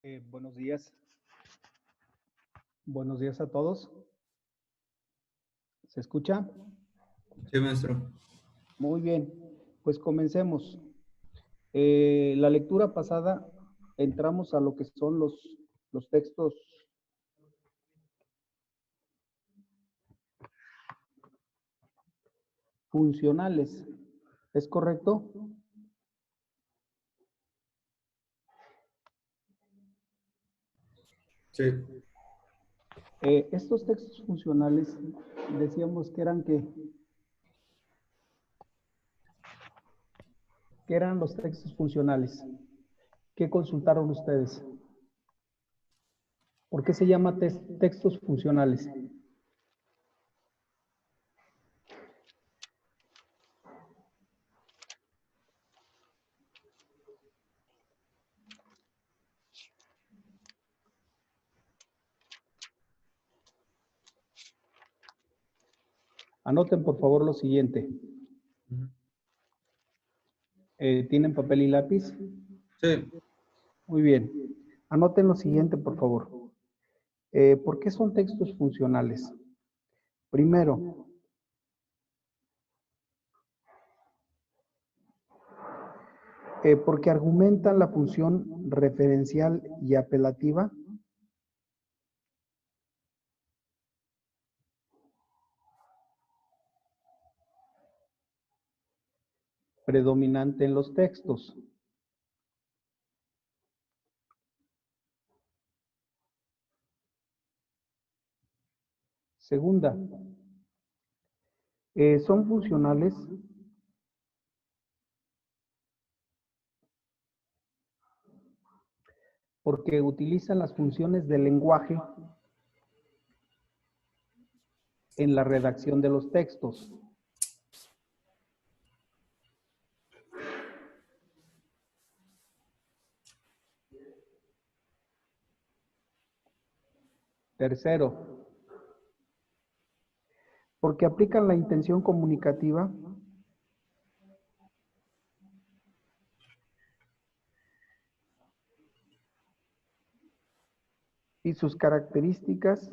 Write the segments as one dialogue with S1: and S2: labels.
S1: Buenos días. Buenos días a todos. ¿Se escucha?
S2: Sí, maestro.
S1: Muy bien. Pues comencemos. La lectura pasada entramos a lo que son los textos funcionales. ¿Es correcto?
S2: Sí.
S1: Estos textos funcionales decíamos que eran ¿qué eran los textos funcionales? ¿Qué consultaron ustedes? ¿Por qué se llama textos funcionales? Anoten por favor lo siguiente. ¿Tienen papel y lápiz?
S2: Sí.
S1: Muy bien. Anoten lo siguiente, por favor. ¿Por qué son textos funcionales? Primero, porque argumentan la función referencial y apelativa. Predominante en los textos. Segunda, son funcionales porque utilizan las funciones del lenguaje en la redacción de los textos. Tercero, porque aplican la intención comunicativa y sus características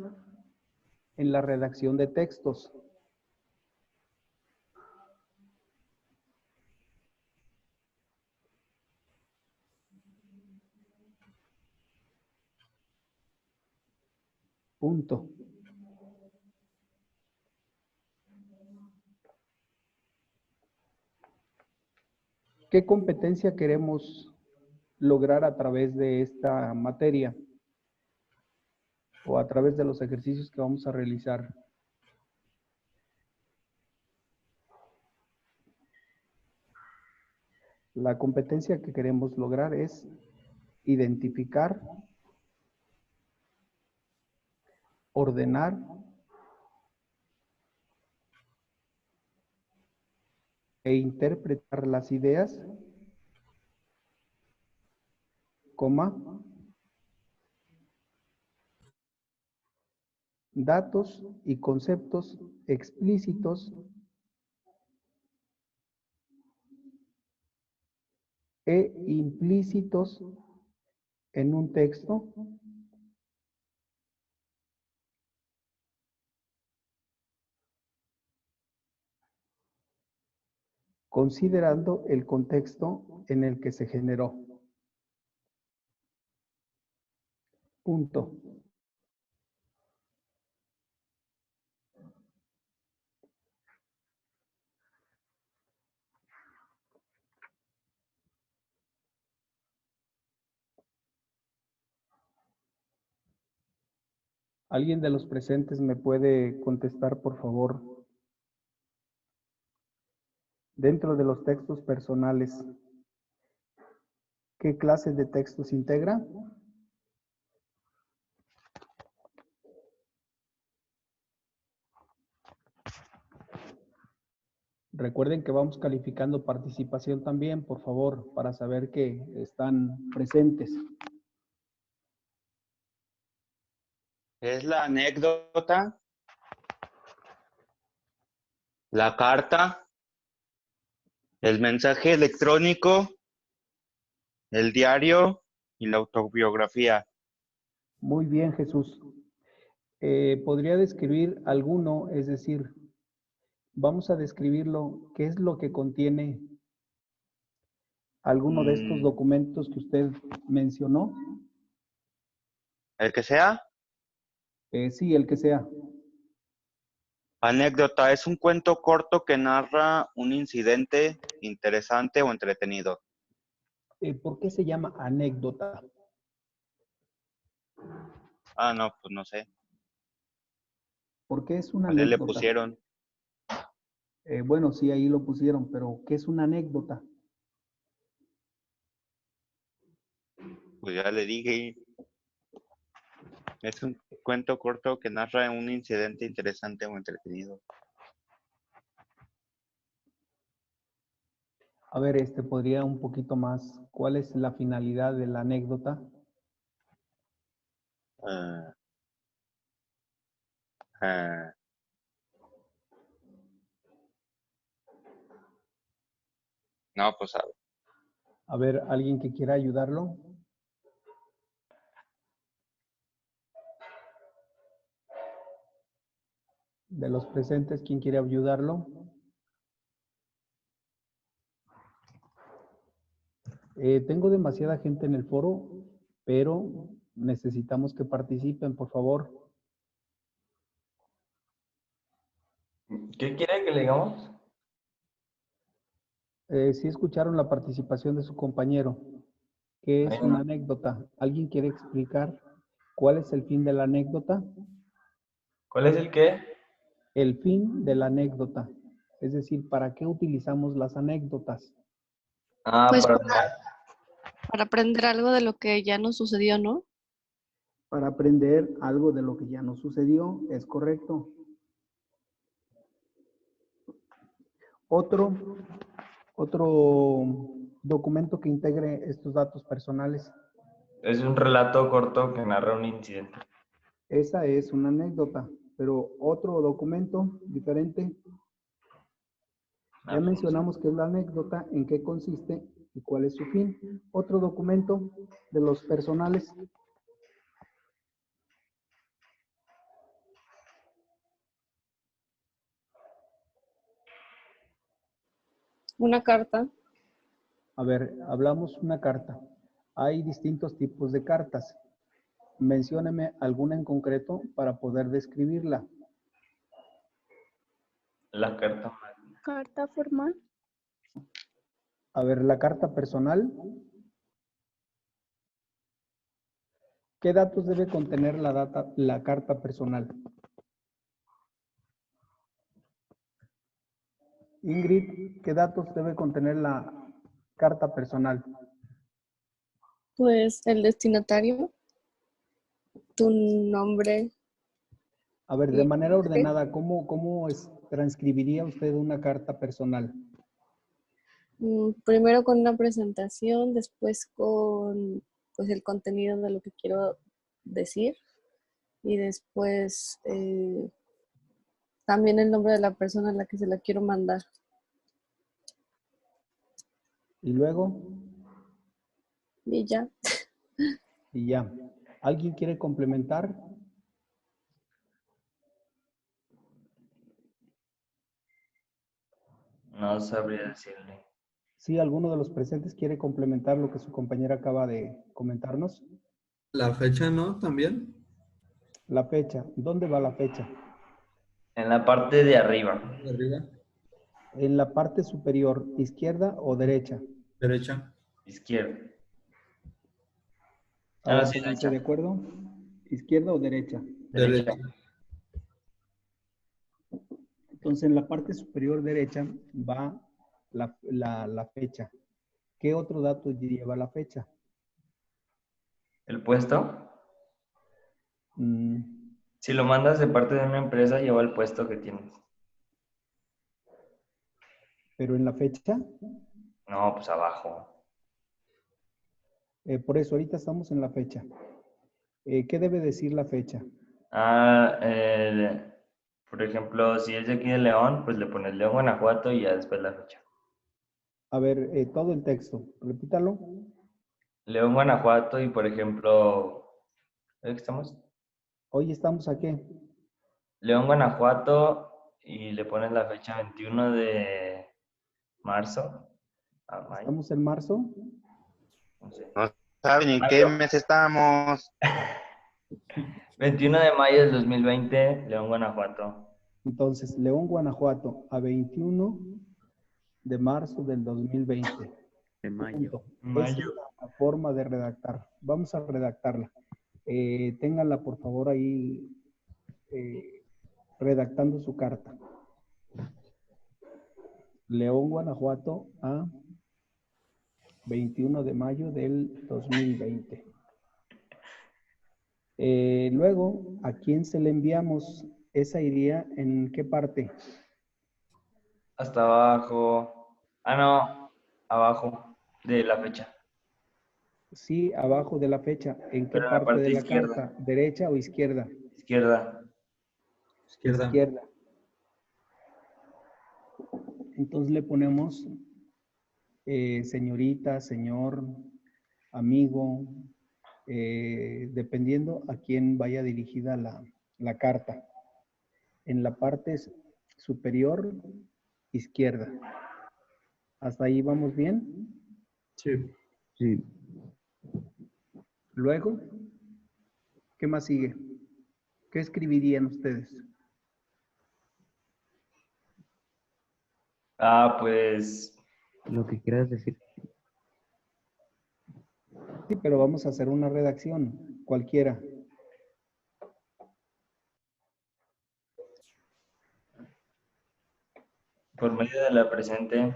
S1: en la redacción de textos. Punto. ¿Qué competencia queremos lograr a través de esta materia o a través de los ejercicios que vamos a realizar? La competencia que queremos lograr es identificar, ordenar e interpretar las ideas, coma, datos y conceptos explícitos e implícitos en un texto considerando el contexto en el que se generó. Punto. ¿Alguien de los presentes me puede contestar, por favor? Dentro de los textos personales, ¿qué clase de textos integra? Recuerden que vamos calificando participación también, por favor, para saber que están presentes.
S3: Es la anécdota, la carta, el mensaje electrónico, el diario, y la autobiografía.
S1: Muy bien, Jesús. ¿Podría describir alguno? Es decir, vamos a describirlo. ¿Qué es lo que contiene alguno de estos
S3: Mm,
S1: documentos que usted mencionó?
S3: el que sea.
S1: Sí, el que sea.
S3: Anécdota es un cuento corto que narra un incidente interesante o entretenido.
S1: ¿Por qué se llama anécdota?
S3: Ah, no, pues no sé.
S1: ¿Por qué es una
S3: Así le
S1: anécdota?
S3: pusieron.
S1: Bueno, sí, ahí lo pusieron, pero ¿qué es una anécdota?
S3: Pues ya le dije. Es un cuento corto que narra un incidente interesante o entretenido.
S1: A ver, podría un poquito más. ¿Cuál es la finalidad de la anécdota?
S3: Ah, ah, no, pues a ver.
S1: A ver, ¿alguien que quiera ayudarlo? De los presentes, ¿quién quiere ayudarlo? Tengo demasiada gente en el foro, pero necesitamos que participen, por favor.
S4: ¿Qué quiere que le digamos?
S1: Sí escucharon la participación de su compañero. ¿Qué
S4: Ahí
S1: es una
S4: no.
S1: anécdota? ¿Alguien quiere explicar cuál es el fin de la anécdota?
S4: ¿Cuál es el qué?
S1: El fin de la anécdota. Es decir, ¿para qué utilizamos las anécdotas?
S4: Ah,
S5: Pues
S4: para...
S5: para aprender algo de lo que ya nos sucedió, ¿no?
S1: Para aprender algo de lo que ya nos sucedió, es correcto. Otro documento que integre estos datos personales.
S4: Es un relato corto que narra un incidente.
S1: Esa es una anécdota, pero otro documento diferente. Ya mencionamos qué es la anécdota, en qué consiste y cuál es su fin. Otro documento de los personales.
S5: Una carta.
S1: A ver, hablamos una carta. Hay distintos tipos de cartas. Mencióneme alguna en concreto para poder describirla.
S4: La carta.
S6: Carta formal.
S1: A ver, la carta personal. ¿Qué datos debe contener la carta personal? Ingrid, ¿qué datos debe contener la carta personal?
S5: Pues el destinatario, tu nombre.
S1: A ver, de
S5: y
S1: manera ordenada, ¿cómo transcribiría usted una carta personal?
S5: Primero con una presentación, después con pues el contenido de lo que quiero decir y después también el nombre de la persona a la que se la quiero mandar.
S1: Y luego,
S5: Y ya.
S1: y ya. ¿Alguien quiere complementar?
S4: No sabría decirle.
S1: Sí, ¿alguno de los presentes quiere complementar lo que su compañera acaba de comentarnos?
S2: La fecha, ¿no? También.
S1: La fecha. ¿Dónde va la fecha?
S4: En la parte de arriba.
S2: De arriba.
S1: En la parte superior, izquierda o derecha.
S2: Derecha.
S4: Izquierda.
S1: A
S4: Ah,
S1: ver,
S4: sí,
S1: pónganse
S4: derecha.
S1: de acuerdo. ¿Izquierda o derecha?
S4: Derecha.
S2: Derecha.
S1: Entonces, en la parte superior derecha va la fecha. ¿Qué otro dato lleva la fecha?
S4: ¿El puesto?
S1: Mm,
S4: Si lo mandas de parte de una empresa, lleva el puesto que tienes.
S1: pero en la fecha,
S4: No, pues abajo.
S1: por eso ahorita estamos en la fecha. ¿Qué debe decir la fecha?
S4: Ah, por ejemplo, si es de aquí de León, pues le pones León, Guanajuato y ya después la fecha.
S1: A ver, todo el texto. Repítalo.
S4: León, Guanajuato y por ejemplo, ¿dónde estamos?
S1: Hoy estamos aquí.
S4: León, Guanajuato y le pones la fecha 21 de marzo a mayo,
S1: Estamos en marzo.
S4: no sé.
S3: No saben en qué mes estamos.
S4: 21 de mayo del 2020, León, Guanajuato.
S1: Entonces, León, Guanajuato, a 21 de marzo del 2020.
S6: De mayo.
S1: Punto.
S4: Mayo.
S1: Esa es la forma de redactar. Vamos a redactarla. Ténganla, por favor, ahí redactando su carta. León, Guanajuato, a 21 de mayo del 2020. Luego, ¿a quién se le enviamos? ¿Esa iría en qué parte?
S4: Hasta abajo. Ah, no, abajo de la fecha.
S1: Sí, abajo de la fecha. ¿En qué
S4: Pero en la
S1: parte de
S4: parte
S1: la
S4: izquierda.
S1: carta? ¿Derecha o izquierda?
S4: Izquierda.
S2: Izquierda.
S1: Izquierda. Entonces le ponemos señorita, señor, amigo, dependiendo a quién vaya dirigida la carta. En la parte superior izquierda. ¿Hasta ahí vamos bien?
S2: Sí.
S6: Sí.
S1: Luego, ¿qué más sigue? ¿Qué escribirían ustedes?
S4: Ah, pues
S6: Lo que quieras decir.
S1: Sí, pero vamos a hacer una redacción, cualquiera.
S4: por medio de la presente.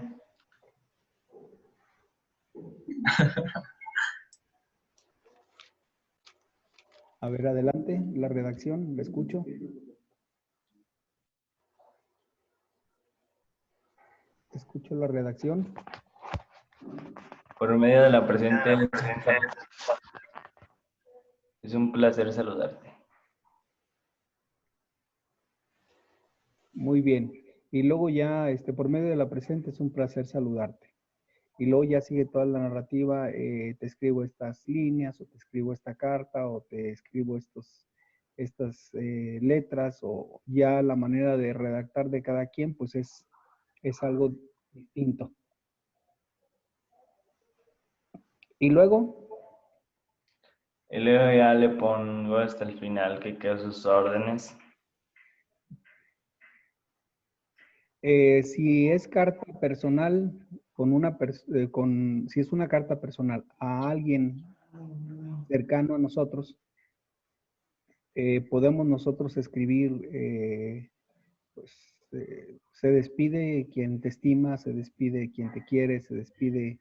S1: A ver, adelante, la redacción, la escucho. Escucho la redacción.
S4: Por medio de la presente. Es un placer saludarte.
S1: Muy bien. Y luego ya, por medio de la presente, es un placer saludarte. Y luego ya sigue toda la narrativa, te escribo estas líneas, o te escribo esta carta, o te escribo estas letras, o ya la manera de redactar de cada quien, pues es algo distinto. Y luego,
S4: Y luego ya le pongo hasta el final que quedo sus órdenes.
S1: si es carta personal, si es una carta personal a alguien cercano a nosotros, podemos nosotros escribir, se despide quien te estima, se despide quien te quiere, se despide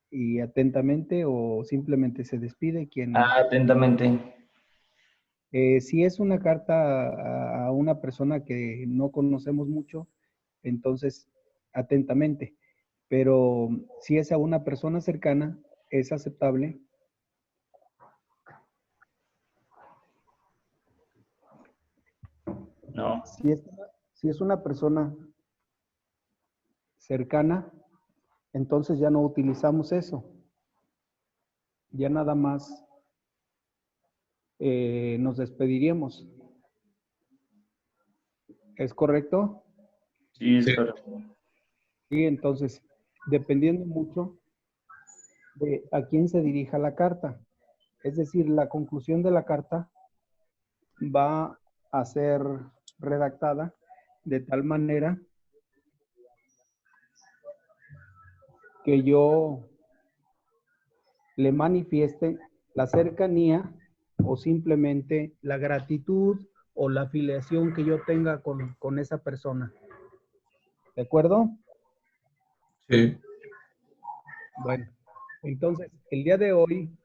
S1: y atentamente, o simplemente se despide quien...
S4: Ah, atentamente.
S1: Si es una carta a una persona que no conocemos mucho, entonces atentamente. Pero si es a una persona cercana, es aceptable.
S4: No.
S1: Si es una persona cercana, entonces ya no utilizamos eso. Ya nada más nos despediríamos. ¿Es correcto?
S4: Sí, es
S2: Sí.
S4: correcto.
S1: Sí, entonces, dependiendo mucho de a quién se dirija la carta. Es decir, la conclusión de la carta va a ser redactada de tal manera que yo le manifieste la cercanía o simplemente la gratitud o la afiliación que yo tenga con esa persona. ¿De acuerdo?
S2: Sí.
S1: Bueno, entonces, el día de hoy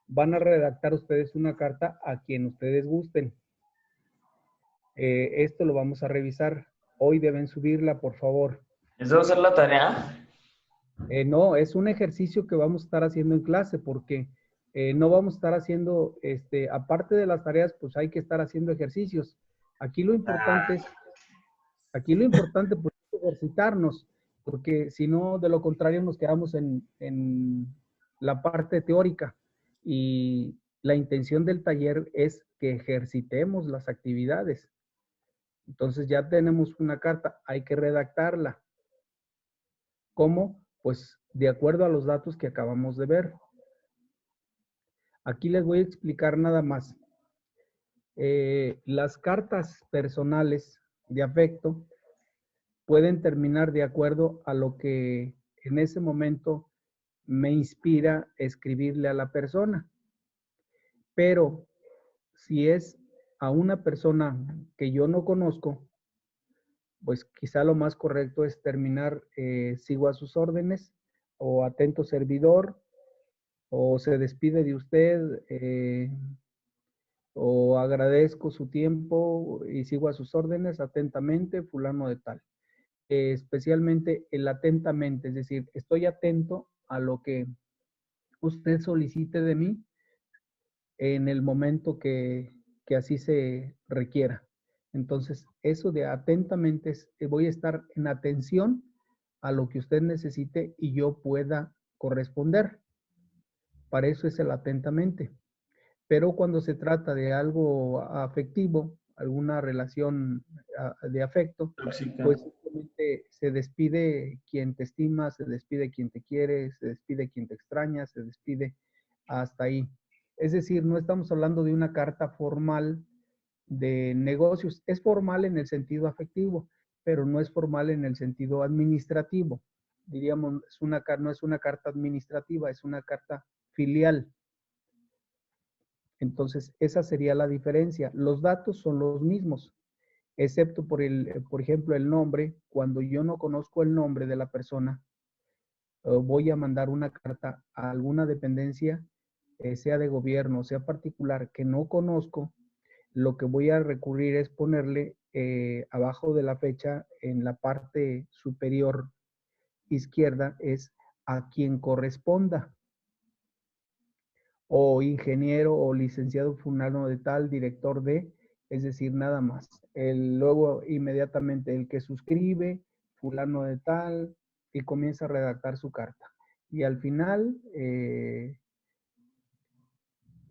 S1: van a redactar ustedes una carta a quien ustedes gusten. Esto lo vamos a revisar. Hoy deben subirla, por favor.
S4: ¿Eso va a ser la tarea?
S1: No, es un ejercicio que vamos a estar haciendo en clase porque no vamos a estar haciendo, aparte de las tareas, pues hay que estar haciendo ejercicios. Aquí lo importante es pues, ejercitarnos, porque si no, de lo contrario, nos quedamos en la parte teórica. Y la intención del taller es que ejercitemos las actividades. Entonces ya tenemos una carta, hay que redactarla. ¿Cómo? Pues de acuerdo a los datos que acabamos de ver. Aquí les voy a explicar nada más. Las cartas personales de afecto pueden terminar de acuerdo a lo que en ese momento me inspira escribirle a la persona. Pero si es a una persona que yo no conozco, pues quizá lo más correcto es terminar sigo a sus órdenes, o atento servidor, o se despide de usted, o agradezco su tiempo y sigo a sus órdenes atentamente, fulano de tal. Especialmente el atentamente, es decir, estoy atento a lo que usted solicite de mí en el momento que así se requiera. Entonces, eso de atentamente es, voy a estar en atención a lo que usted necesite y yo pueda corresponder. Para eso es el atentamente. Pero cuando se trata de algo afectivo, alguna relación de afecto,
S2: Tóxica.
S1: pues simplemente se despide quien te estima, se despide quien te quiere, se despide quien te extraña, se despide hasta ahí. Es decir, no estamos hablando de una carta formal de negocios. Es formal en el sentido afectivo, pero no es formal en el sentido administrativo. Diríamos, no es una carta administrativa, es una carta filial. Entonces, esa sería la diferencia. Los datos son los mismos, excepto por ejemplo, el nombre. Cuando yo no conozco el nombre de la persona, voy a mandar una carta a alguna dependencia, sea de gobierno, sea particular, que no conozco. Lo que voy a recurrir es ponerle abajo de la fecha, en la parte superior izquierda, es a quien corresponda, o ingeniero o licenciado fulano de tal, director de, es decir, nada más. Luego inmediatamente el que suscribe, fulano de tal, y comienza a redactar su carta. Y al final,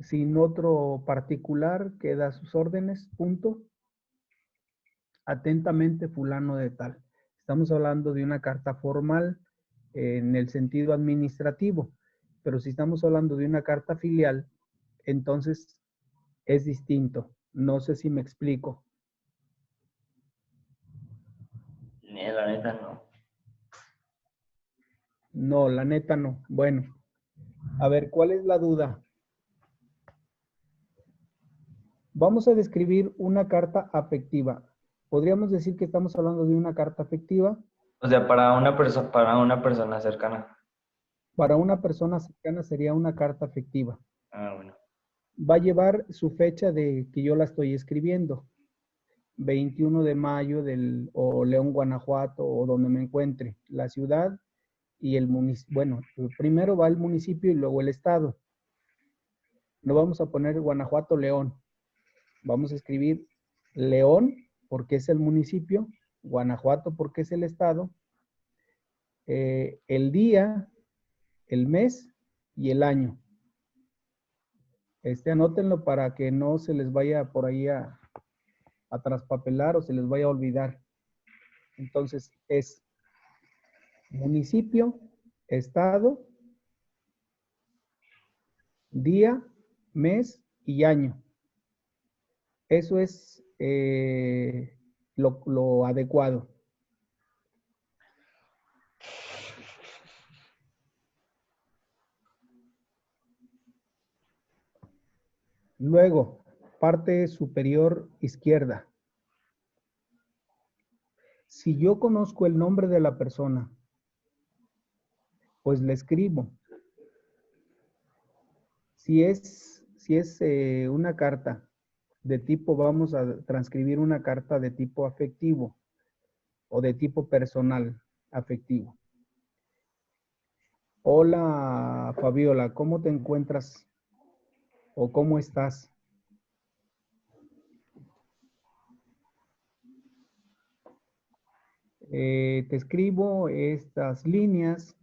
S1: sin otro particular, queda a sus órdenes, punto. Atentamente fulano de tal. Estamos hablando de una carta formal en el sentido administrativo, pero si estamos hablando de una carta filial, entonces es distinto. No sé si me explico.
S4: La neta no.
S1: No, la neta no. Bueno, a ver, ¿cuál es la duda? Vamos a describir una carta afectiva. ¿Podríamos decir que estamos hablando de una carta afectiva?
S4: O sea, para una persona cercana.
S1: Para una persona cercana sería una carta afectiva.
S4: Ah, bueno.
S1: Va a llevar su fecha de que yo la estoy escribiendo. 21 de mayo o León, Guanajuato, o donde me encuentre, la ciudad y el municipio. Bueno, primero va el municipio y luego el estado. No vamos a poner Guanajuato, León. Vamos a escribir León porque es el municipio, Guanajuato porque es el estado, el día, el mes y el año. Anótenlo para que no se les vaya por ahí a traspapelar o se les vaya a olvidar. Entonces es municipio, estado, día, mes y año. Eso es lo adecuado. Luego, parte superior izquierda. Si yo conozco el nombre de la persona, pues le escribo. Si es una carta de tipo, vamos a transcribir una carta de tipo afectivo o de tipo personal afectivo. Hola, Fabiola, ¿cómo te encuentras? ¿O cómo estás? Te escribo estas líneas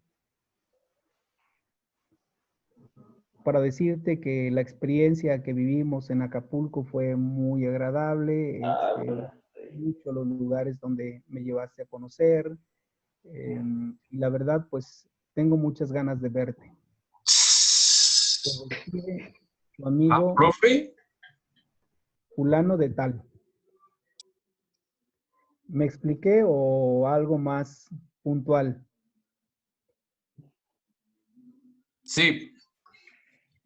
S1: para decirte que la experiencia que vivimos en Acapulco fue muy agradable, muchos los lugares donde me llevaste a conocer, y la verdad, pues, tengo muchas ganas de verte. Te despide tu amigo
S2: profe.
S1: fulano de tal. ¿Me expliqué o algo más puntual?
S2: Sí.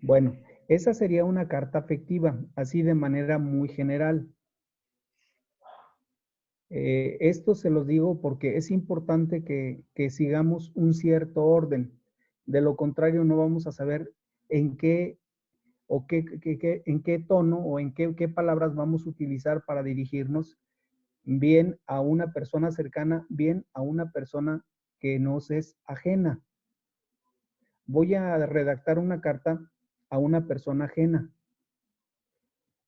S1: Bueno, esa sería una carta afectiva, así de manera muy general. Esto se los digo porque es importante que sigamos un cierto orden. De lo contrario, no vamos a saber en qué o en qué tono o en qué palabras vamos a utilizar para dirigirnos bien a una persona cercana, bien a una persona que nos es ajena. Voy a redactar una carta a una persona ajena.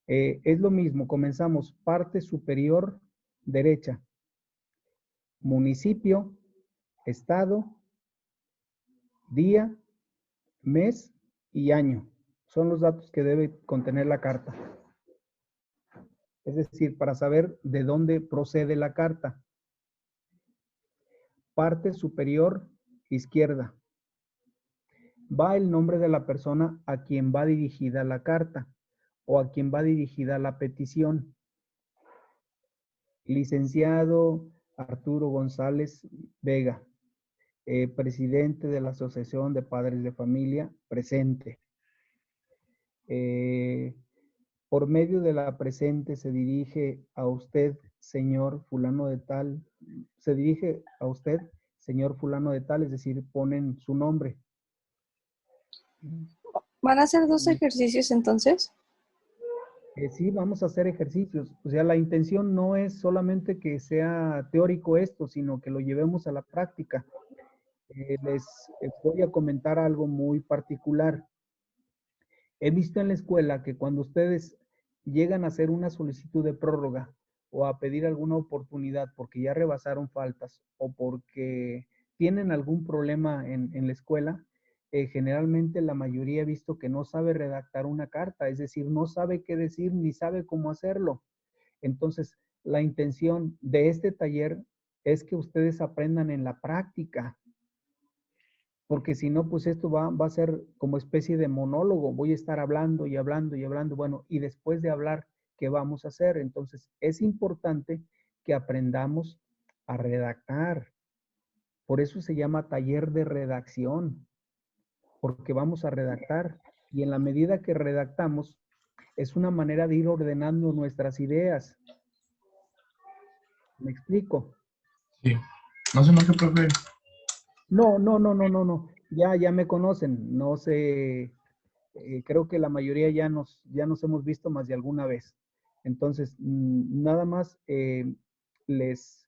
S1: Es lo mismo, comenzamos parte superior derecha, municipio, estado, día, mes y año. Son los datos que debe contener la carta. Es decir, para saber de dónde procede la carta. Parte superior izquierda. Va el nombre de la persona a quien va dirigida la carta o a quien va dirigida la petición. Licenciado Arturo González Vega, presidente de la Asociación de Padres de Familia, presente. Por medio de la presente se dirige a usted, señor fulano de tal, se dirige a usted, señor fulano de tal, es decir, ponen su nombre.
S5: ¿Van a hacer 2 ejercicios entonces?
S1: Sí, vamos a hacer ejercicios. O sea, la intención no es solamente que sea teórico esto, sino que lo llevemos a la práctica. Les voy a comentar algo muy particular. He visto en la escuela que cuando ustedes llegan a hacer una solicitud de prórroga o a pedir alguna oportunidad porque ya rebasaron faltas o porque tienen algún problema en la escuela, generalmente la mayoría he visto que no sabe redactar una carta, es decir, no sabe qué decir ni sabe cómo hacerlo. Entonces, la intención de este taller es que ustedes aprendan en la práctica, porque si no, pues esto va a ser como especie de monólogo. Voy a estar hablando y hablando y hablando. Bueno, y después de hablar, ¿qué vamos a hacer? Entonces, es importante que aprendamos a redactar. Por eso se llama taller de redacción, porque vamos a redactar. Y en la medida que redactamos, es una manera de ir ordenando nuestras ideas. ¿Me explico?
S2: Sí. No se enoje, profe.
S1: No. Ya me conocen. No sé, creo que la mayoría ya nos hemos visto más de alguna vez. Entonces, nada más les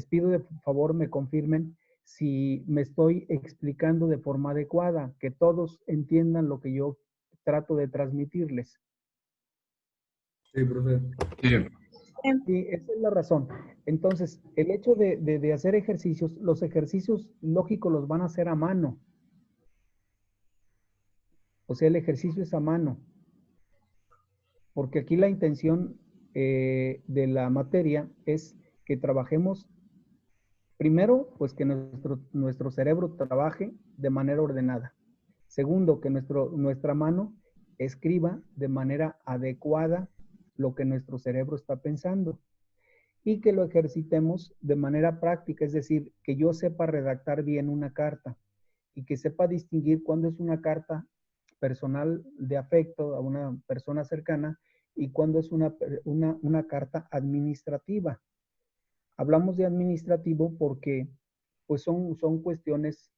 S1: pido de favor me confirmen si me estoy explicando de forma adecuada, que todos entiendan lo que yo trato de transmitirles.
S2: Sí, profe. Sí.
S1: Sí, esa es la razón. Entonces, el hecho de hacer ejercicios, los ejercicios lógicos los van a hacer a mano. O sea, el ejercicio es a mano. Porque aquí la intención de la materia es que trabajemos, primero, pues que nuestro cerebro trabaje de manera ordenada. Segundo, que nuestra mano escriba de manera adecuada lo que nuestro cerebro está pensando. Y que lo ejercitemos de manera práctica, es decir, que yo sepa redactar bien una carta y que sepa distinguir cuándo es una carta personal de afecto a una persona cercana y cuándo es una carta administrativa. Hablamos de administrativo porque pues son cuestiones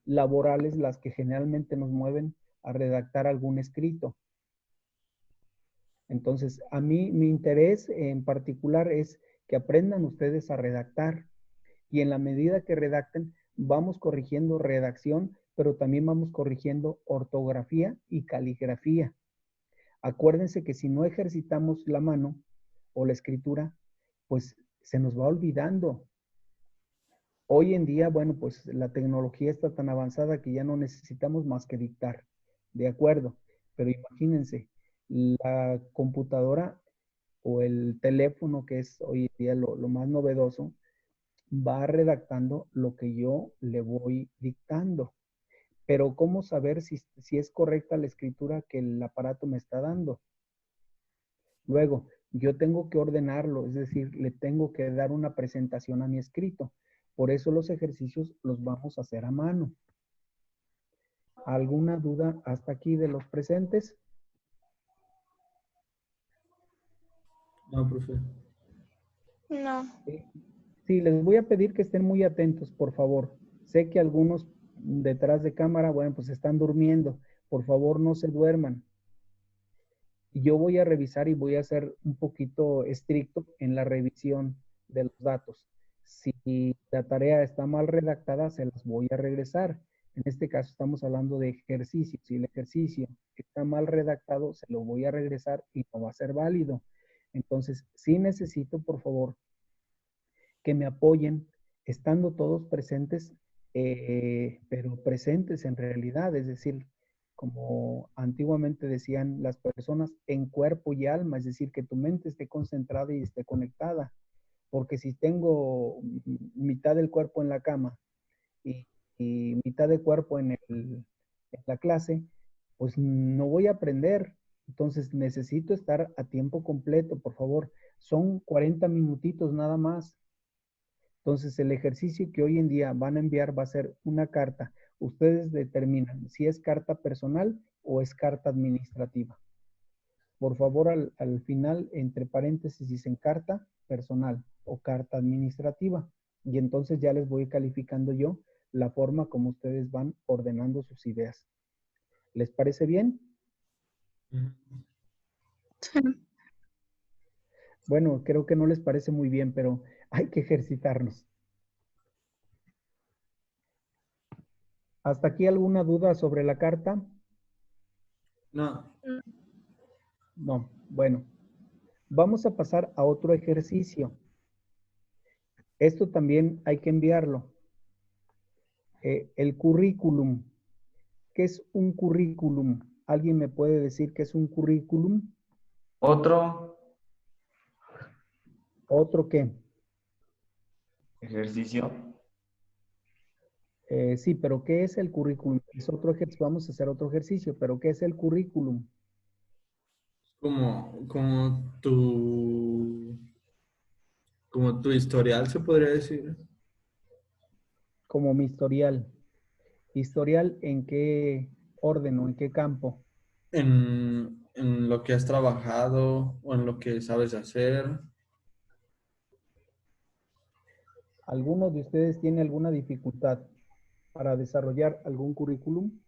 S1: laborales las que generalmente nos mueven a redactar algún escrito. Entonces, a mí mi interés en particular es que aprendan ustedes a redactar y en la medida que redacten, vamos corrigiendo redacción, pero también vamos corrigiendo ortografía y caligrafía. Acuérdense que si no ejercitamos la mano o la escritura, pues se nos va olvidando. Hoy en día, bueno, pues la tecnología está tan avanzada que ya no necesitamos más que dictar. De acuerdo, pero imagínense, la computadora o el teléfono, que es hoy en día lo más novedoso, va redactando lo que yo le voy dictando. Pero ¿cómo saber si es correcta la escritura que el aparato me está dando? Luego, yo tengo que ordenarlo, es decir, le tengo que dar una presentación a mi escrito. Por eso los ejercicios los vamos a hacer a mano. ¿Alguna duda hasta aquí de los presentes?
S2: No, profe.
S7: No.
S1: Sí, les voy a pedir que estén muy atentos, por favor. Sé que algunos detrás de cámara, bueno, pues están durmiendo. Por favor, no se duerman. Yo voy a revisar y voy a ser un poquito estricto en la revisión de los datos. Si la tarea está mal redactada, se las voy a regresar. En este caso estamos hablando de ejercicio. Si el ejercicio está mal redactado, se lo voy a regresar y no va a ser válido. Entonces, sí necesito, por favor, que me apoyen, estando todos presentes, pero presentes en realidad, es decir, como antiguamente decían las personas, en cuerpo y alma, es decir, que tu mente esté concentrada y esté conectada, porque si tengo mitad del cuerpo en la cama y, y mitad del cuerpo en la clase, pues no voy a aprender. Entonces necesito estar a tiempo completo, por favor. Son 40 minutitos nada más. Entonces, el ejercicio que hoy en día van a enviar va a ser una carta. Ustedes determinan si es carta personal o es carta administrativa. Por favor, al final, entre paréntesis, dicen carta personal o carta administrativa. Y entonces ya les voy calificando yo la forma como ustedes van ordenando sus ideas. ¿Les parece bien?
S7: Sí.
S1: Bueno, creo que no les parece muy bien, pero hay que ejercitarnos. ¿Hasta aquí alguna duda sobre la carta?
S2: No.
S1: No. Bueno, vamos a pasar a otro ejercicio. Esto también hay que enviarlo. El currículum. ¿Qué es un currículum? ¿Alguien me puede decir qué es un currículum?
S4: Otro
S1: ¿Otro qué?
S4: ejercicio.
S1: Sí, pero ¿qué es el currículum? Es otro ejercicio. Vamos a hacer otro ejercicio, pero ¿qué es el currículum?
S2: Como tu historial, se podría decir.
S1: Como mi historial. ¿Historial en qué orden o en qué campo?
S2: En lo que has trabajado o en lo que sabes hacer.
S1: ¿Alguno de ustedes tiene alguna dificultad para desarrollar algún currículum?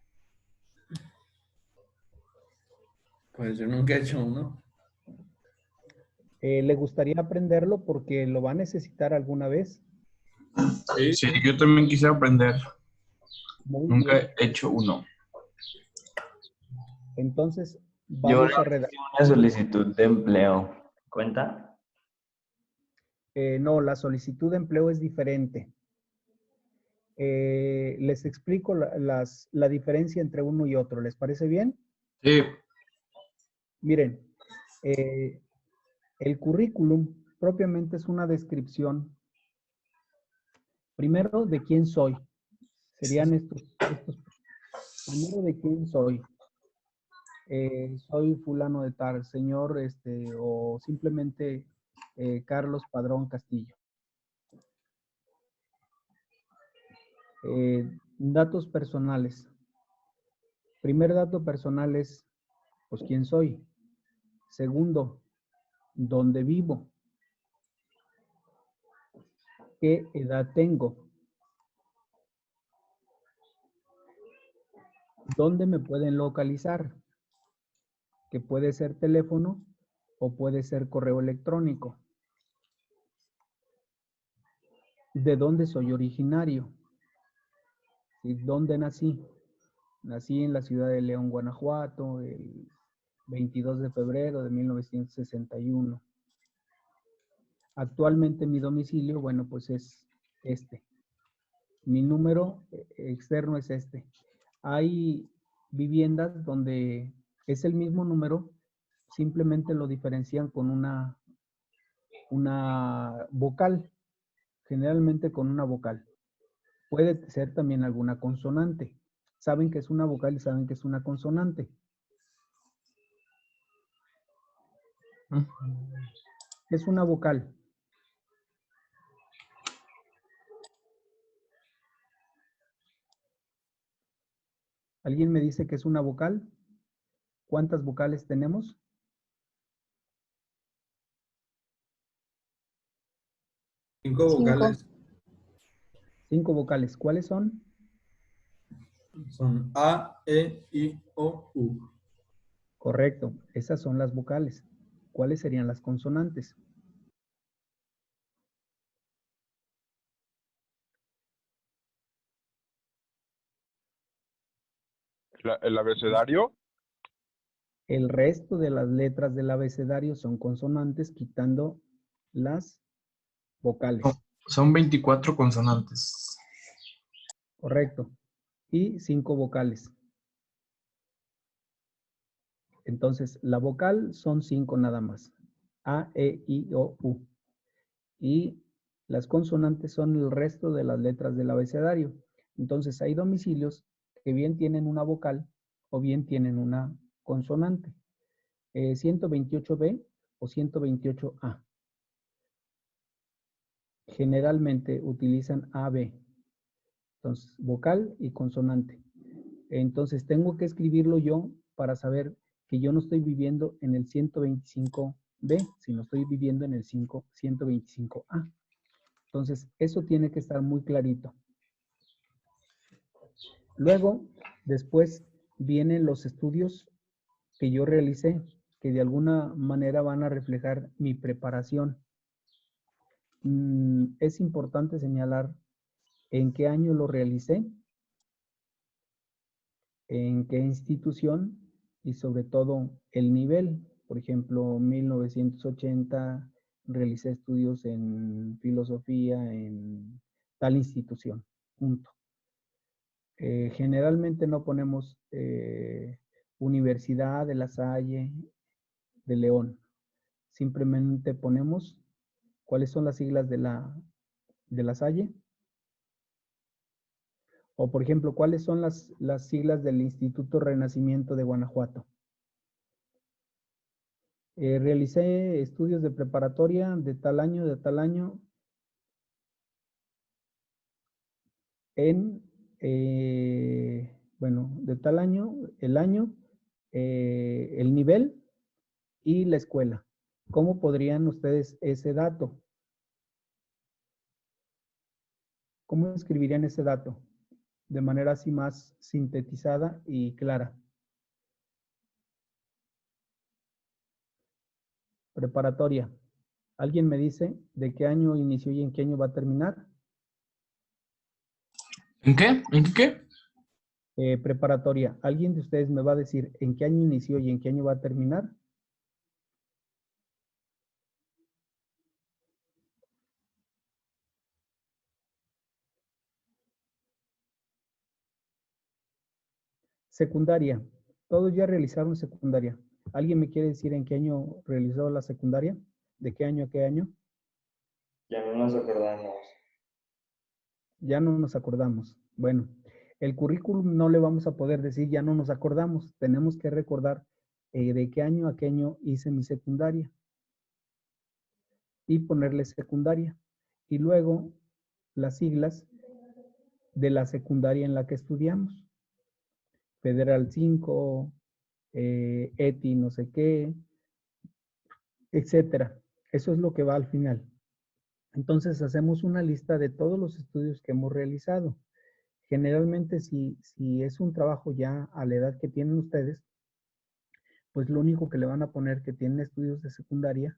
S2: Pues yo nunca he hecho uno.
S1: ¿Le gustaría aprenderlo porque lo va a necesitar alguna vez?
S2: Sí.
S3: Sí, yo también quisiera aprender.
S1: Muy
S3: Nunca
S1: bien.
S3: he hecho uno.
S1: Entonces,
S4: Yo
S1: vamos a
S4: realicé
S1: redactar.
S4: una solicitud de empleo. ¿Cuenta?
S1: No, la solicitud de empleo es diferente. Les explico la diferencia entre uno y otro. ¿Les parece bien?
S3: Sí,
S1: Miren, el currículum propiamente es una descripción, primero, de quién soy. Serían estos. Primero, de quién soy. Soy fulano de tal, señor, o simplemente Carlos Padrón Castillo. Datos personales. Primer dato personal es, pues, quién soy. Segundo, dónde vivo. ¿Qué edad tengo? ¿Dónde me pueden localizar? Que puede ser teléfono o puede ser correo electrónico. ¿De dónde soy originario? ¿Y dónde nací? Nací en la ciudad de León, Guanajuato, el 22 de febrero de 1961. Actualmente mi domicilio, bueno, pues es este. Mi número externo es este. Hay viviendas donde es el mismo número, simplemente lo diferencian con una vocal, generalmente con una vocal. Puede ser también alguna consonante. Saben que es una vocal y saben que es una consonante. Es una vocal. ¿Alguien me dice que es una vocal? ¿Cuántas vocales tenemos?
S2: 5
S5: 5.
S2: vocales
S1: 5 vocales. ¿Cuáles son?
S2: son A, E, I, O, U.
S1: Correcto. Esas son las vocales. ¿Cuáles serían las consonantes?
S8: El abecedario.
S1: El resto de las letras del abecedario son consonantes, quitando las vocales.
S9: Son 24 consonantes.
S1: Correcto. Y 5 vocales. Entonces, la vocal son 5 nada más. A, E, I, O, U. Y las consonantes son el resto de las letras del abecedario. Entonces, hay domicilios que bien tienen una vocal o bien tienen una consonante. 128B o 128A. Generalmente utilizan AB. Entonces, vocal y consonante. Entonces, tengo que escribirlo yo para saber que yo no estoy viviendo en el 125B, sino estoy viviendo en el 125A. Entonces, eso tiene que estar muy clarito. Luego, después vienen los estudios que yo realicé, que de alguna manera van a reflejar mi preparación. Es importante señalar en qué año lo realicé, en qué institución y sobre todo el nivel. Por ejemplo, 1980 realicé estudios en filosofía en tal institución, punto. Generalmente no ponemos Universidad de La Salle de León. Simplemente ponemos cuáles son las siglas de La Salle. O, por ejemplo, ¿cuáles son las siglas del Instituto Renacimiento de Guanajuato? Realicé estudios de preparatoria de tal año, en, bueno, de tal año, el año, el nivel y la escuela. ¿Cómo podrían ustedes ese dato? ¿Cómo escribirían ese dato? De manera así más sintetizada y clara. Preparatoria. ¿Alguien me dice de qué año inició y en qué año va a terminar?
S9: ¿En qué? ¿En qué?
S1: Preparatoria. ¿Alguien de ustedes me va a decir en qué año inició y en qué año va a terminar? Secundaria. Todos ya realizaron secundaria. ¿Alguien me quiere decir en qué año realizó la secundaria? ¿De qué año a qué año?
S4: Ya no nos acordamos.
S1: Ya no nos acordamos. Bueno, el currículum no le vamos a poder decir ya no nos acordamos. Tenemos que recordar de qué año a qué año hice mi secundaria. Y ponerle secundaria. Y luego las siglas de la secundaria en la que estudiamos. Federal 5, ETI no sé qué, etcétera. Eso es lo que va al final. Entonces hacemos una lista de todos los estudios que hemos realizado. Generalmente si es un trabajo ya a la edad que tienen ustedes, pues lo único que le van a poner que tienen estudios de secundaria,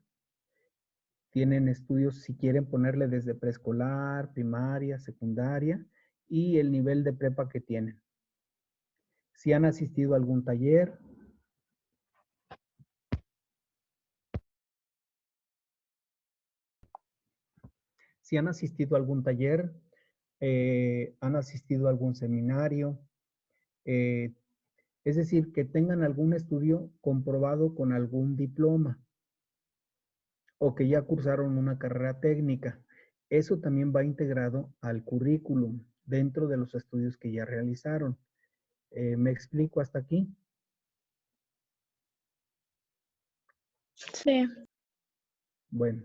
S1: tienen estudios si quieren ponerle desde preescolar, primaria, secundaria y el nivel de prepa que tienen. Si han asistido a algún taller, si han asistido a algún taller, han asistido a algún seminario, Es decir, que tengan algún estudio comprobado con algún diploma o que ya cursaron una carrera técnica. Eso también va integrado al currículum dentro de los estudios que ya realizaron. ¿Me explico hasta aquí?
S7: Sí.
S1: Bueno,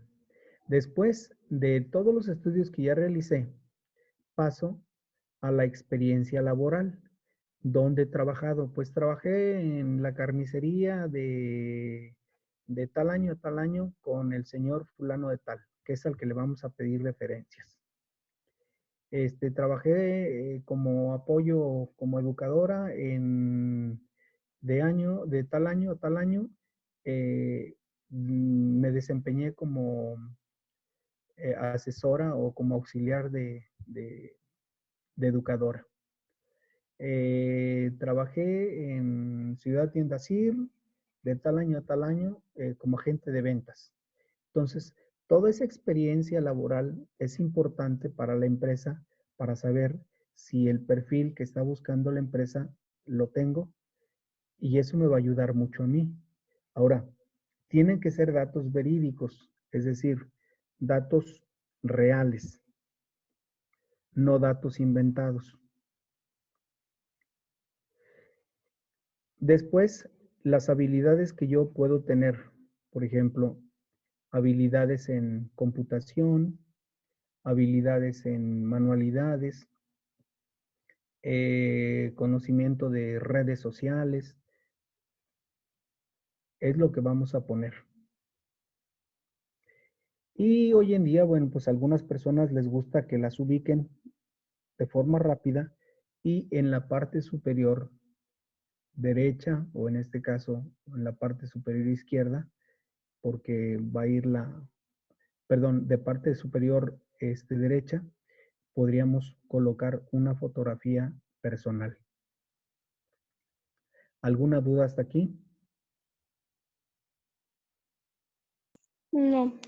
S1: después de todos los estudios que ya realicé, paso a la experiencia laboral. ¿Dónde he trabajado? Pues trabajé en la carnicería de tal año a tal año con el señor fulano de tal, que es al que le vamos a pedir referencias. Trabajé como apoyo, como educadora de tal año a tal año. Me desempeñé como asesora o como auxiliar de educadora. Trabajé en Ciudad Tienda Sir de tal año a tal año como agente de ventas. Entonces, toda esa experiencia laboral es importante para la empresa para saber si el perfil que está buscando la empresa lo tengo, y eso me va a ayudar mucho a mí. Ahora, tienen que ser datos verídicos, es decir, datos reales, no datos inventados. Después, las habilidades que yo puedo tener, por ejemplo, habilidades en computación, habilidades en manualidades, conocimiento de redes sociales, es lo que vamos a poner. Y hoy en día, bueno, pues a algunas personas les gusta que las ubiquen de forma rápida y en la parte superior derecha, o en este caso en la parte superior izquierda, porque va a ir de parte superior derecha, podríamos colocar una fotografía personal. ¿Alguna duda hasta aquí?
S7: No.